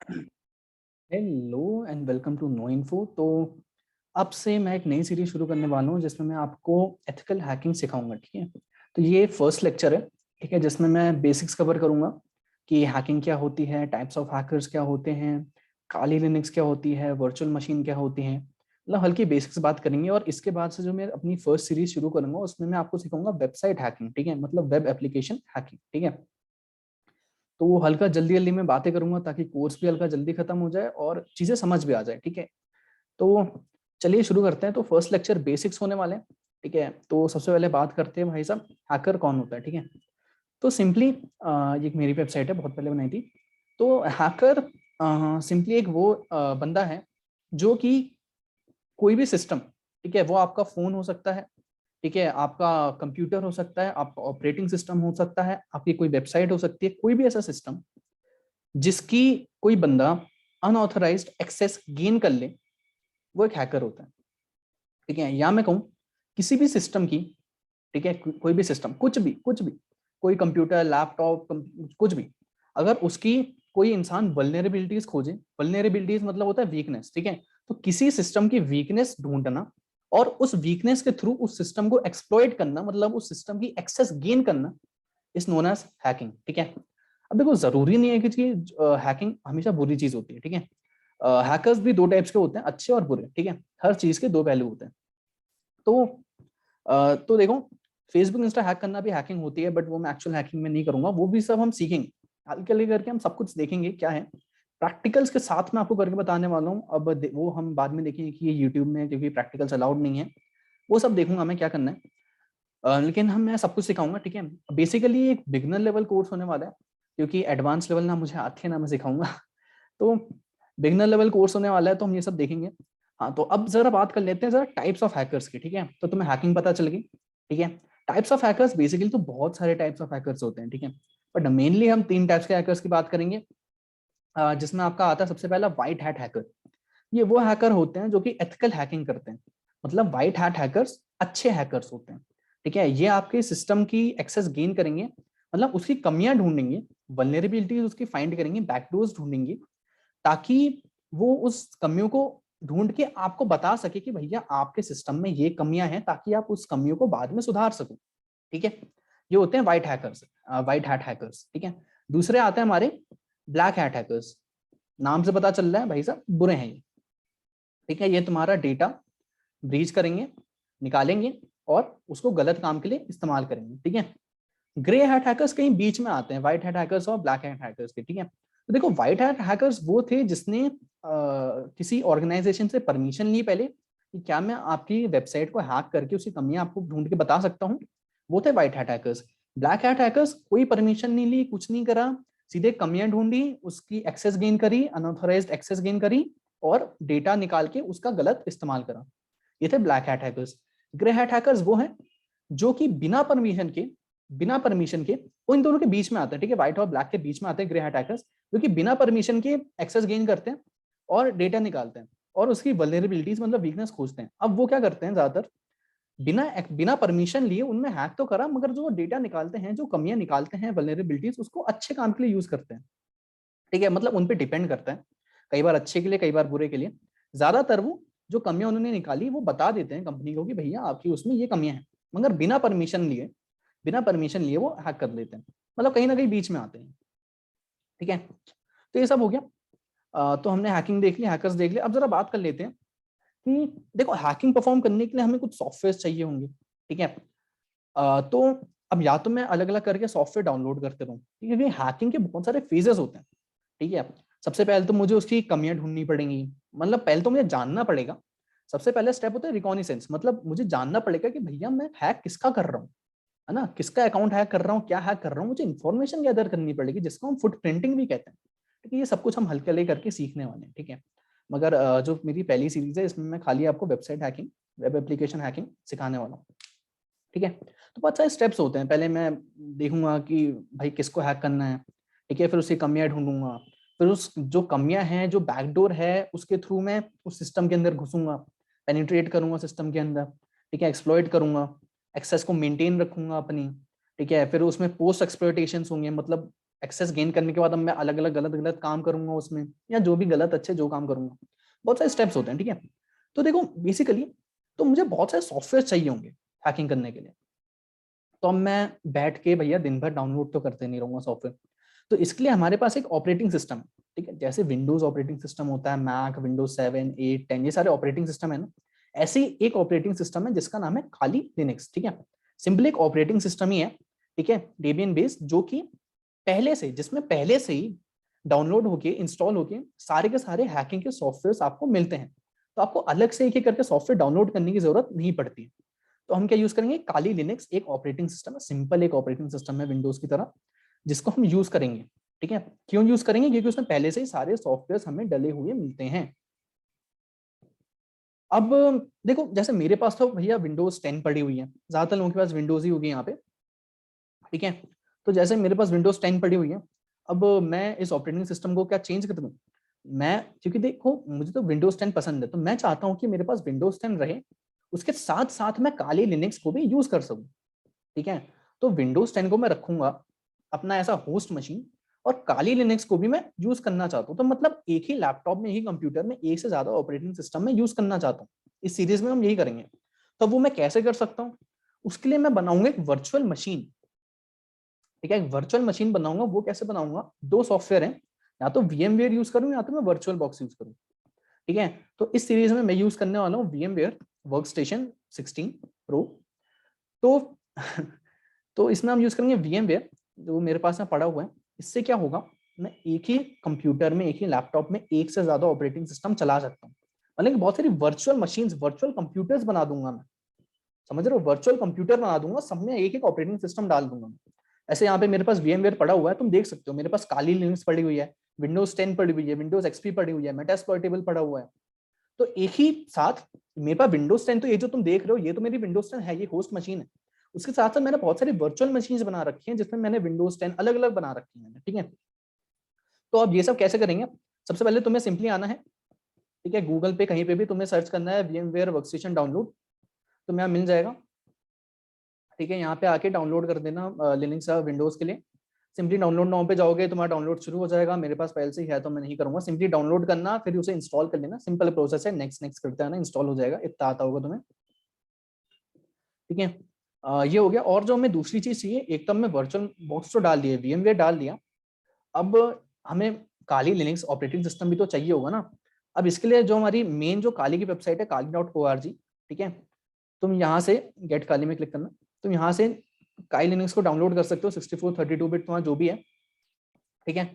Hello and welcome to no info. तो अब से मैं एक नई सीरीज शुरू करने वाला हूँ जिसमें मैं आपको एथिकल हैकिंग सिखाऊंगा। ठीक है, तो ये फर्स्ट लेक्चर है। ठीक है, जिसमें मैं बेसिक्स कवर करूंगा कि हैकिंग क्या होती है, टाइप्स ऑफ हैकर्स क्या होते हैं, काली लिनक्स क्या होती है, वर्चुअल मशीन क्या होती है, मतलब हल्की बेसिक्स बात करेंगे। और इसके बाद से जो मैं अपनी फर्स्ट सीरीज शुरू करूंगा उसमें मैं आपको सिखाऊंगा वेबसाइट हैकिंग। ठीक है, मतलब वेब एप्लीकेशन हैकिंग। ठीक है, तो वो हल्का जल्दी जल्दी मैं बातें करूंगा ताकि कोर्स भी हल्का जल्दी खत्म हो जाए और चीजें समझ भी आ जाए। ठीक है, तो चलिए शुरू करते हैं। तो फर्स्ट लेक्चर बेसिक्स होने वाले हैं। ठीक है, तो सबसे पहले बात करते हैं भाई साहब, हैकर कौन होता है। ठीक है, तो सिंपली ये एक मेरी वेबसाइट है, बहुत पहले बनाई थी। तो हैकर सिंपली एक वो बंदा है जो कि कोई भी सिस्टम, ठीक है, वो आपका फोन हो सकता है, ठीक है, आपका कंप्यूटर हो सकता है, आपका ऑपरेटिंग सिस्टम हो सकता है, आपकी कोई वेबसाइट हो सकती है, कोई भी ऐसा सिस्टम जिसकी कोई बंदा अनऑथराइज्ड एक्सेस गेन कर ले, वो एक हैकर होता है। ठीक है, या मैं कहूँ किसी भी सिस्टम की, ठीक है, कोई भी सिस्टम, कुछ भी, कोई कंप्यूटर, लैपटॉप, कुछ भी, अगर उसकी कोई इंसान वल्नरेबिलिटीज खोजे, वल्नरेबिलिटीज मतलब होता है वीकनेस। ठीक है, तो किसी सिस्टम की वीकनेस ढूंढना और उस वीकनेस के थ्रू उस सिस्टम को एक्सप्लॉइट करना, मतलब उस सिस्टम की एक्सेस गेन करना, इज नोन एज हैकिंग। ठीक है, अब देखो जरूरी नहीं है कि हैकिंग हमेशा बुरी चीज होती है। ठीक है, हैकर्स भी दो टाइप्स के होते हैं, अच्छे और बुरे। ठीक है, हर चीज के दो पहलू होते हैं। तो तो देखो, फेसबुक इंस्टा हैक करना भी हैकिंग होती है, बट वो मैं एक्चुअल हैकिंग में नहीं करूंगा, वो भी सब हम सीखेंगे हल्के हल्के करके, हम सब कुछ देखेंगे क्या है, प्रैक्टिकल्स के साथ में आपको करके बताने वाला हूँ। अब वो हम बाद में देखेंगे कि ये यूट्यूब में, क्योंकि प्रैक्टिकल्स अलाउड नहीं है, वो सब देखूंगा मैं क्या करना है। लेकिन हम मैं सब कुछ सिखाऊंगा। ठीक है, बेसिकली एक बिगनर लेवल कोर्स होने वाला है, क्योंकि एडवांस लेवल ना मुझे आती है ना मैं सिखाऊंगा। तो बिगनर लेवल कोर्स होने वाला है, तो हम ये सब देखेंगे। हाँ, तो अब जरा बात कर लेते हैं जरा टाइप्स ऑफ हैकर्स की। ठीक है, तो तुम्हें हैकिंग पता चल गई। ठीक है, टाइप्स ऑफ हैकर्स बेसिकली तो बहुत सारे टाइप्स ऑफ हैकर्स होते हैं। ठीक है, बट मेनली हम तीन टाइप्स के हैकर्स की बात करेंगे, जिसमें आपका आता है सबसे पहला व्हाइट हैट हैकर। ये वो हैकर होते हैं जो कि एथिकल हैकिंग करते हैं, मतलब व्हाइट हैट हैकर्स अच्छे हैकर्स होते हैं। ठीक है, ये आपके सिस्टम की एक्सेस गेन करेंगे, मतलब उसकी कमियां ढूंढेंगे, वल्नरेबिलिटीज उसकी फाइंड करेंगे, बैकडोर्स ढूंढेंगे, ताकि वो उस कमियों को ढूंढ के आपको बता सके कि भैया आपके सिस्टम में ये कमियां हैं, ताकि आप उस कमियों को बाद में सुधार सको। ठीक है, ये होते हैं white hackers, white hat hackers. ठीक है, दूसरे आते हैं हमारे ब्लैक हैट हैकर्स। नाम से पता चल रहा है भाई साहब, बुरे हैं ये। ठीक है, ये तुम्हारा डेटा ब्रीच करेंगे, निकालेंगे और उसको गलत काम के लिए इस्तेमाल करेंगे। ठीक है, ग्रे हैट हैकर्स कहीं बीच में आते हैं व्हाइट हैट हैकर्स और ब्लैक हैट हैकर्स के। ठीक है, तो देखो व्हाइट हैट हैकर्स वो थे जिसने किसी ऑर्गेनाइजेशन से परमिशन ली पहले कि क्या मैं आपकी वेबसाइट को हैक करके उसकी कमियां आपको ढूंढ के बता सकता हूँ, वो थे white hat hackers. Black hat hackers कोई परमिशन नहीं ली, कुछ नहीं करा, सीधे कमियां ढूंढी, उसकी एक्सेस गेन करी, अनऑथराइज्ड एक्सेस गेन करी और डेटा निकाल के उसका गलत इस्तेमाल करा। ये थे black hat hackers. Grey hat hackers वो हैं जो कि बिना परमिशन के वो इन दोनों के बीच में आते हैं। ठीक है, व्हाइट और ब्लैक के बीच में आते हैं ग्रे हैट हैकर्स, जो कि बिना परमिशन के एक्सेस गेन करते हैं और डेटा निकालते हैं और उसकी वल्नरेबिलिटीज मतलब वीकनेस खोजते हैं। अब वो क्या करते हैं ज्यादातर, बिना बिना परमिशन लिए उनने हैक तो करा, मगर जो डेटा निकालते हैं, जो कमियां निकालते हैं, वल्नरेबिलिटीज, उसको अच्छे काम के लिए यूज करते हैं। ठीक है, मतलब उन पे डिपेंड करता है, कई बार अच्छे के लिए, कई बार बुरे के लिए। ज्यादातर वो जो कमियां उन्होंने निकाली वो बता देते हैं कंपनी को कि भैया आपकी उसमें ये कमियां हैं, मगर बिना परमिशन लिए वो हैक कर लेते हैं, मतलब कहीं ना कहीं बीच में आते हैं। ठीक है, तो ये सब हो गया। तो हमने हैकिंग देख ली, हैकर्स देख लिया। अब जरा बात कर लेते हैं कि देखो हैकिंग परफॉर्म करने के लिए हमें कुछ सॉफ्टवेयर चाहिए होंगे। ठीक है, तो अब या तो मैं अलग अलग करके सॉफ्टवेयर डाउनलोड करते रहूँ, क्योंकि हैकिंग के बहुत सारे फेजेस होते हैं। ठीक है, सबसे पहले तो मुझे उसकी कमियां ढूंढनी पड़ेंगी, मतलब पहले तो मुझे जानना पड़ेगा। सबसे पहले स्टेप होता है रिकॉनिसेंस, मतलब मुझे जानना पड़ेगा कि भैया मैं हैक किसका कर रहा हूँ, है ना, किसका अकाउंट हैक कर रहा हूँ, क्या हैक कर रहा हूँ, मुझे इन्फॉर्मेशन गैदर करनी पड़ेगी, जिसको हम फुट प्रिंटिंग भी कहते हैं। ठीक है, ये सब कुछ हम हल्के हल्के करके सीखने वाले हैं। ठीक है, मगर जो मेरी पहली सीरीज है इसमें मैं खाली आपको website hacking, web application hacking सिखाने वाला हूँ। ठीक है, तो बहुत सारे स्टेप्स होते हैं। पहले मैं देखूंगा कि भाई किसको हैक करना है। ठीक है, फिर उसकी कमियां ढूंढूंगा, फिर उस जो कमियां हैं, जो बैकडोर है, उसके थ्रू मैं उस सिस्टम के अंदर घुसूंगा, पेनिट्रेट करूंगा सिस्टम के अंदर। ठीक है, एक्सप्लॉइट करूंगा, एक्सेस को मेंटेन रखूंगा अपनी। ठीक है, फिर उसमें पोस्ट एक्सप्लॉइटेशन होंगे, मतलब एक्सेस गेन करने के बाद अब मैं अलग अलग गलत गलत काम करूंगा उसमें, या जो भी गलत अच्छे जो काम करूंगा, बहुत सारे स्टेप्स होते हैं, ठीक है। तो देखो बेसिकली तो मुझे बहुत सारे सॉफ्टवेयर चाहिए होंगे हैकिंग करने के लिए, तो अब मैं बैठ के भैया दिन भर डाउनलोड तो करते नहीं रहूंगा सॉफ्टवेयर। तो इसके लिए हमारे पास एक ऑपरेटिंग सिस्टम है, ठीक है। जैसे विंडोज ऑपरेटिंग सिस्टम होता है, मैक, विंडोज 7, 8, 10, ये सारे ऑपरेटिंग सिस्टम है ना, ऐसे ही एक ऑपरेटिंग सिस्टम है जिसका नाम है खाली लिनक्स, ठीक है। सिंपल एक ऑपरेटिंग सिस्टम ही है, ठीक है, डेबियन बेस्ड, जो कि पहले से, जिसमें पहले से ही डाउनलोड होके इंस्टॉल होके सारे के सारे हैकिंग के सॉफ्टवेयर आपको मिलते हैं। तो आपको अलग से एक एक करके सॉफ्टवेयर डाउनलोड करने की जरूरत नहीं पड़ती है। तो हम क्या यूज करेंगे, काली लिनक्स एक ऑपरेटिंग सिस्टम है, सिंपल एक ऑपरेटिंग सिस्टम है विंडोज की तरह, जिसको हम यूज करेंगे, ठीक है। क्यों यूज करेंगे, क्योंकि उसमें पहले से ही सारे सॉफ्टवेयर हमें डले हुए मिलते हैं। अब देखो जैसे मेरे पास तो भैया विंडोज 10 पड़ी हुई है, ज्यादातर लोगों के पास विंडोज ही होगी यहाँ पे, ठीक है। तो जैसे मेरे पास विंडोज 10 पड़ी हुई है, अब मैं इस ऑपरेटिंग सिस्टम को क्या चेंज कर दूं, मैं, क्योंकि देखो मुझे तो विंडोज 10 पसंद है, तो मैं चाहता हूं कि मेरे पास विंडोज 10 रहे, उसके साथ साथ मैं काली लिनक्स को भी यूज कर सकूं, ठीक है। तो विंडोज 10 को मैं रखूंगा अपना ऐसा होस्ट मशीन, और काली लिनक्स को भी मैं यूज करना चाहता हूँ, तो मतलब एक ही लैपटॉप में, ही कंप्यूटर में एक से ज्यादा ऑपरेटिंग सिस्टम में यूज करना चाहता हूँ। इस सीरीज में हम यही करेंगे। तो वो मैं कैसे कर सकता हूँ, उसके लिए मैं बनाऊंगा एक वर्चुअल मशीन, ठीक है। एक वर्चुअल मशीन बनाऊंगा, वो कैसे बनाऊंगा, दो सॉफ्टवेयर हैं, या तो VMware यूज करूं या तो मैं वर्चुअल बॉक्स यूज करूं, ठीक है। तो इस सीरीज में मैं यूज करने वाला हूँ VMware वर्कस्टेशन 16 प्रो। तो तो इसमें हम यूज करेंगे VMware, जो मेरे पास में पड़ा हुआ है। इससे क्या होगा, मैं एक ही कंप्यूटर में, एक ही लैपटॉप में एक से ज्यादा ऑपरेटिंग सिस्टम चला सकता हूँ, मतलब कि बहुत सारी वर्चुअल मशीन्स, वर्चुअल कंप्यूटर्स बना दूंगा मैं, समझ रहे हो, वर्चुअल कंप्यूटर बना दूंगा, सब में एक एक ऑपरेटिंग सिस्टम डाल दूंगा। ऐसे यहाँ पे मेरे पास VMware पड़ा हुआ है, तुम देख सकते हो, मेरे पास काली लिनक्स पड़ी हुई है, विंडोज 10 पड़ी हुई है, विंडोज XP पड़ी हुई है, मेटास्प्लॉइटेबल पड़ा हुआ है। तो एक ही साथ मेरे पास विंडोज 10, तो ये जो तुम देख रहे हो ये तो मेरी विंडोज 10 है, ये होस्ट मशीन है। उसके साथ साथ मैंने बहुत सारी वर्चुअल मशीन बना रखी हैं, जिसमें मैंने विंडोज 10 अलग अलग बना रखी है, ठीक है। तो अब ये सब कैसे करेंगे, सबसे पहले तुम्हें सिंपली आना है, ठीक है, गूगल पे कहीं पे भी तुम्हें सर्च करना है VMware वर्कस्टेशन डाउनलोड, तो यहाँ मिल जाएगा, ठीक है। यहाँ पे आके डाउनलोड कर देना लिनक्स विंडोज के लिए। सिंपली डाउनलोड नाउ पे जाओगे, तुम्हारा डाउनलोड शुरू हो जाएगा। मेरे पास पहले से ही है तो मैं नहीं करूंगा, सिंपली डाउनलोड करना, फिर उसे इंस्टॉल कर लेना, सिंपल प्रोसेस है, नेक्स्ट नेक्स्ट करते हैं ना, इंस्टॉल हो जाएगा, इतना आता होगा तुम्हें, ठीक है। ये हो गया। और जो हमें दूसरी चीज चाहिए, एक तो हमने वर्चुअल बॉक्स तो डाल दिया, VMware डाल दिया, अब हमें काली लिनक्स ऑपरेटिंग सिस्टम भी तो चाहिए होगा ना। अब इसके लिए जो हमारी मेन जो काली की वेबसाइट है, kali.org, ठीक है, तुम यहाँ से गेट काली में क्लिक करना, तुम यहाँ से काली लिनक्स को डाउनलोड कर सकते हो, 64 32 बिट तुम्हारा जो भी है, ठीक है।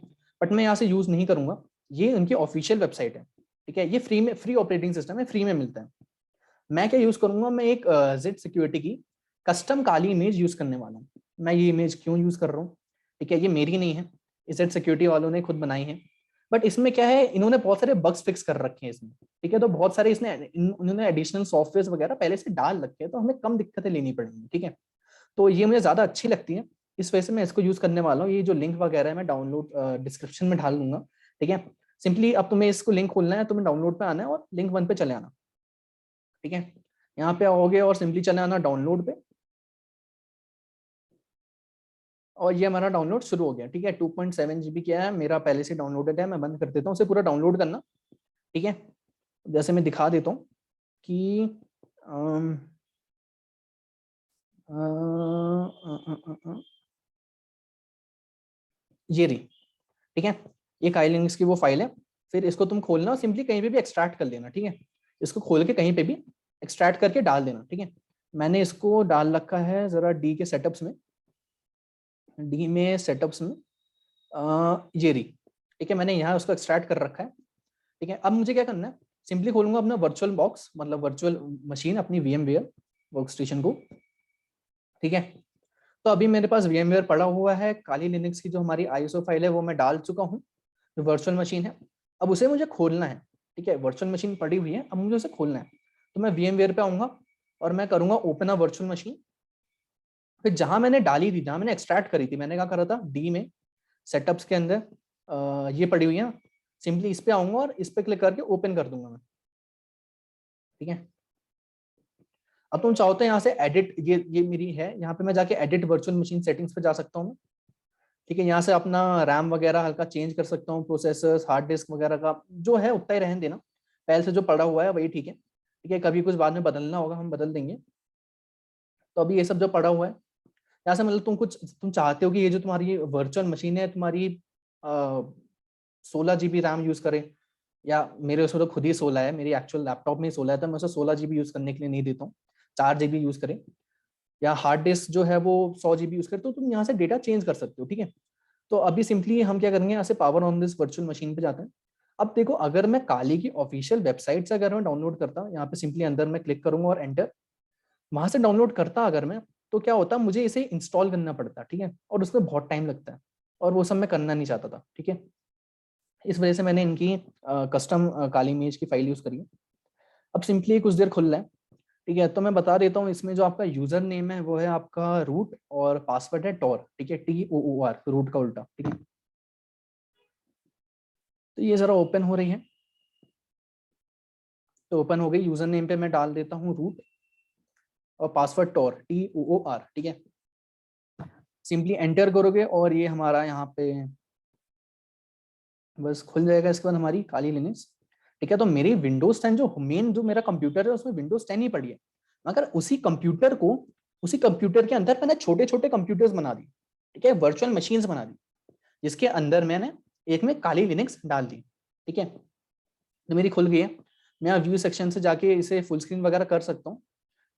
बट मैं यहाँ से यूज नहीं करूंगा, ये उनकी ऑफिशियल वेबसाइट है, ठीक है। ये फ्री में, फ्री ऑपरेटिंग सिस्टम है, फ्री में मिलता है। मैं क्या यूज करूंगा, मैं एक जेड सिक्योरिटी की कस्टम काली इमेज यूज करने वाला हूँ। मैं ये इमेज क्यों यूज कर रहा हूँ, ठीक है, ये मेरी नहीं है, जेड सिक्योरिटी वालों ने खुद बनाई है। बट इसमें क्या है, इन्होंने बहुत सारे बग्स फिक्स कर रखे हैं इसमें, ठीक है। तो बहुत सारे इसने उन्होंने एडिशनल सॉफ्टवेयर वगैरह पहले से डाल रखे हैं, तो हमें कम दिक्कतें लेनी पड़ेंगी, ठीक है। तो ये मुझे ज्यादा अच्छी लगती है, इस वजह से मैं इसको यूज करने वाला हूँ। ये जो लिंक वगैरह है मैं डाउनलोड डिस्क्रिप्शन में डाल दूंगा, ठीक है। सिंपली अब तुम्हें इसको लिंक खोलना है, तुम्हें डाउनलोड पे आना है और लिंक 1 पे चले आना, ठीक है। यहाँ पे आओगे और सिंपली चले आना डाउनलोड पे, और ये हमारा डाउनलोड शुरू हो गया, ठीक है। 2.7 GB क्या है मेरा पहले से डाउनलोडेड है, मैं बंद कर देता हूँ उसे पूरा डाउनलोड करना, ठीक है। जैसे मैं दिखा देता हूँ कि अम, अ, अ, अ, अ, अ, ये रही, ठीक है। ये काइलिंग्स की वो फाइल है। फिर इसको तुम खोलना और सिंपली कहीं पे भी एक्सट्रैक्ट कर लेना, ठीक है। इसको खोल के कहीं पे भी एक्सट्रैक्ट करके डाल देना, ठीक है। मैंने इसको डाल रखा है जरा डी के सेटअप्स में, डी में सेटअप्स में, ये रही, ठीक है। मैंने यहाँ उसको एक्सट्रैक्ट कर रखा है, ठीक है। अब मुझे क्या करना है, सिंपली खोलूंगा अपना वर्चुअल बॉक्स, मतलब वर्चुअल मशीन अपनी VMware वर्कस्टेशन को, ठीक है। तो अभी मेरे पास VMware पड़ा हुआ है, काली लिनक्स की जो हमारी ISO फाइल है वो मैं डाल चुका हूँ, जो वर्चुअल मशीन है। अब उसे मुझे खोलना है, ठीक है। वर्चुअल मशीन पड़ी हुई है, अब मुझे उसे खोलना है। तो मैं VMware पे आऊंगा और मैं करूंगा ओपन अ वर्चुअल मशीन। फिर जहां मैंने डाली थी, जहां मैंने एक्सट्रैक्ट करी थी, मैंने क्या करा था, डी में सेटअप्स के अंदर ये पड़ी हुई है, सिंपली इस पे आऊंगा और इस पे क्लिक करके ओपन कर दूंगा मैं, ठीक है। अब तुम चाहो तो यहाँ से एडिट, ये मेरी है, यहाँ पे मैं जाके एडिट वर्चुअल मशीन सेटिंग्स पे जा सकता हूँ, ठीक है, यहाँ से अपना रैम वगैरह हल्का चेंज कर सकता हूँ, प्रोसेसर्स, हार्ड डिस्क वगैरह का जो है उतना ही रहने देना, पहले से जो पड़ा हुआ है वही ठीक है। ठीक है, कभी कुछ बाद में बदलना होगा हम बदल देंगे। तो अभी ये सब जो पड़ा हुआ है, यहाँ से मतलब तुम चाहते हो कि ये जो तुम्हारी वर्चुअल मशीन है तुम्हारी 16 GB रैम यूज करे, या मेरे उसमें तो खुद ही 16 है, मेरी एक्चुअल लैपटॉप में ही 16 है, तो मैं उसे 16 GB यूज करने के लिए नहीं देता हूँ, 4 GB यूज करें, या हार्ड डिस्क जो है वो 100 GB यूज करे, तो तुम यहाँ से डेटा चेंज कर सकते हो। ठीक है, तो अभी सिंपली हम क्या करेंगे, यहाँ से power on this virtual machine पे जाते हैं। अब देखो, अगर मैं काली की ऑफिशियल वेबसाइट से अगर मैं डाउनलोड करता, यहाँ पे सिंपली अंदर मैं क्लिक करूंगा और एंटर, वहां से डाउनलोड करता अगर मैं, तो क्या होता मुझे इसे इंस्टॉल करना पड़ता, ठीक है, और उसमें बहुत टाइम लगता है, और वो सब मैं करना नहीं चाहता था। ठीक है, इस वजह से मैंने इनकी कस्टम काली इमेज की फाइल यूज करी है। अब सिंपली कुछ देर खुल रहा है। ठीक है, तो मैं बता देता हूँ, इसमें जो आपका यूजर नेम है वो है आपका रूट, और पासवर्ड है टॉर। ठीक है, TOOR, रूट का उल्टा। ठीक है, तो ये जरा ओपन हो रही है, तो ओपन हो गई। यूजर नेम पे मैं डाल देता हूँ रूट, और पासवर्ड टॉर, TOOR। ठीक है, सिंपली एंटर करोगे और ये हमारा यहाँ पे बस खुल जाएगा। इसके बाद हमारी काली लिनक्स। ठीक है, तो मेरी विंडोज 10 जो मेन जो मेरा कंप्यूटर है उसमें विंडोज 10 ही पड़ी है, मगर उसी कंप्यूटर के अंदर मैंने छोटे छोटे कंप्यूटर्स बना दिए। ठीक है, वर्चुअल मशीन्स बना दी, जिसके अंदर मैंने एक में काली लिनक्स डाल दी। ठीक है, तो मेरी खुल गई है। मैं व्यू सेक्शन से जाके इसे फुल स्क्रीन वगैरह कर सकता हूँ।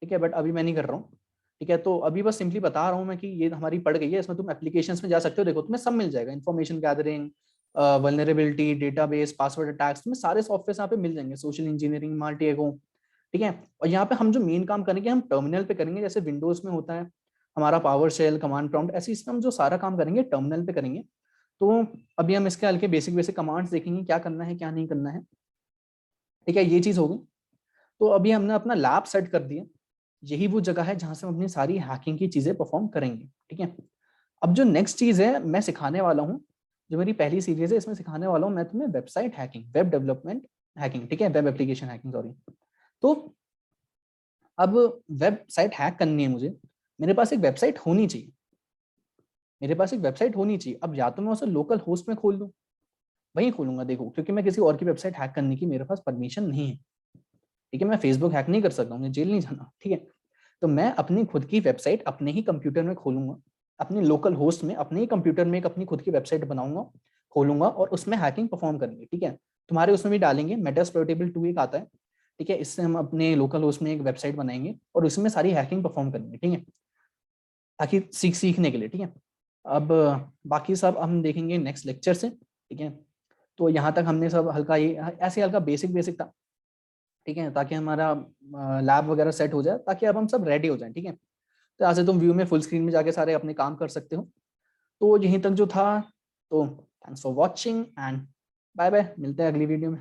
ठीक है, बट अभी मैं नहीं कर रहा हूँ। ठीक है, तो अभी बस सिंपली बता रहा हूँ मैं कि ये हमारी पड़ गई है। इसमें तुम एप्लीकेशंस में जा सकते हो, देखो तुम्हें सब मिल जाएगा, information gathering, vulnerability, database, password attacks, तुम्हें सारे सॉफ्टवेयर यहाँ पे मिल जाएंगे, सोशल इंजीनियरिंग, मार्टिएगो। ठीक है, और यहाँ पे हम जो मेन काम करेंगे हम टर्मिनल पे करेंगे, जैसे विंडोज में होता है हमारा पावर शेल, कमांड प्रॉम्प्ट, ऐसे इसमें हम जो सारा काम करेंगे टर्मिनल पे करेंगे। तो अभी हम इसके हल्के बेसिक बेसिक कमांड्स देखेंगे, क्या करना है क्या नहीं करना है। ठीक है, ये चीज होगी। तो अभी हमने अपना लैब सेट कर दिया, यही वो जगह है जहां से हम अपनी सारी हैकिंग की चीजें परफॉर्म करेंगे। ठीक है, अब जो नेक्स्ट चीज है मैं सिखाने वाला हूँ, जो मेरी पहली सीरीज है इसमें सिखाने वाला हूँ मैं तुम्हें website hacking, web development hacking. ठीक है, वेब एप्लीकेशन हैकिंग, सॉरी। तो अब वेबसाइट हैक करनी है मुझे, मेरे पास एक वेबसाइट होनी चाहिए, मेरे पास एक वेबसाइट होनी चाहिए। अब या तो मैं उसे लोकल होस्ट में खोल दूं, वहीं खोलूंगा देखो, क्योंकि मैं किसी और की वेबसाइट हैक करने की मेरे पास परमिशन नहीं है। ठीक है, मैं फेसबुक हैक नहीं कर सकता, मुझे जेल नहीं जाना। ठीक है, तो मैं अपनी खुद की वेबसाइट अपने ही कंप्यूटर में खोलूंगा, अपने लोकल होस्ट में, अपने ही कंप्यूटर में एक अपनी खुद की वेबसाइट बनाऊंगा, खोलूंगा, और उसमें हैकिंग परफॉर्म करेंगे। ठीक है, तुम्हारे उसमें भी डालेंगे, मेटास्प्लोइटेबल 2 एक आता है। ठीक है, इससे हम अपने लोकल होस्ट में एक वेबसाइट बनाएंगे और उसमें सारी हैकिंग परफॉर्म करेंगे। ठीक है, ताकि सीखने के लिए। ठीक है, अब बाकी सब हम देखेंगे नेक्स्ट लेक्चर से। ठीक है, तो यहाँ तक हमने सब हल्का ये ऐसे हल्का बेसिक बेसिक था। ठीक है, ताकि हमारा लैब वगैरह सेट हो जाए, ताकि अब हम सब रेडी हो जाएं। ठीक है, तो यहाँ से तुम व्यू में फुल स्क्रीन में जाके सारे अपने काम कर सकते हो। तो यहीं तक जो था, तो thanks for watching and bye bye, मिलते हैं अगली वीडियो में।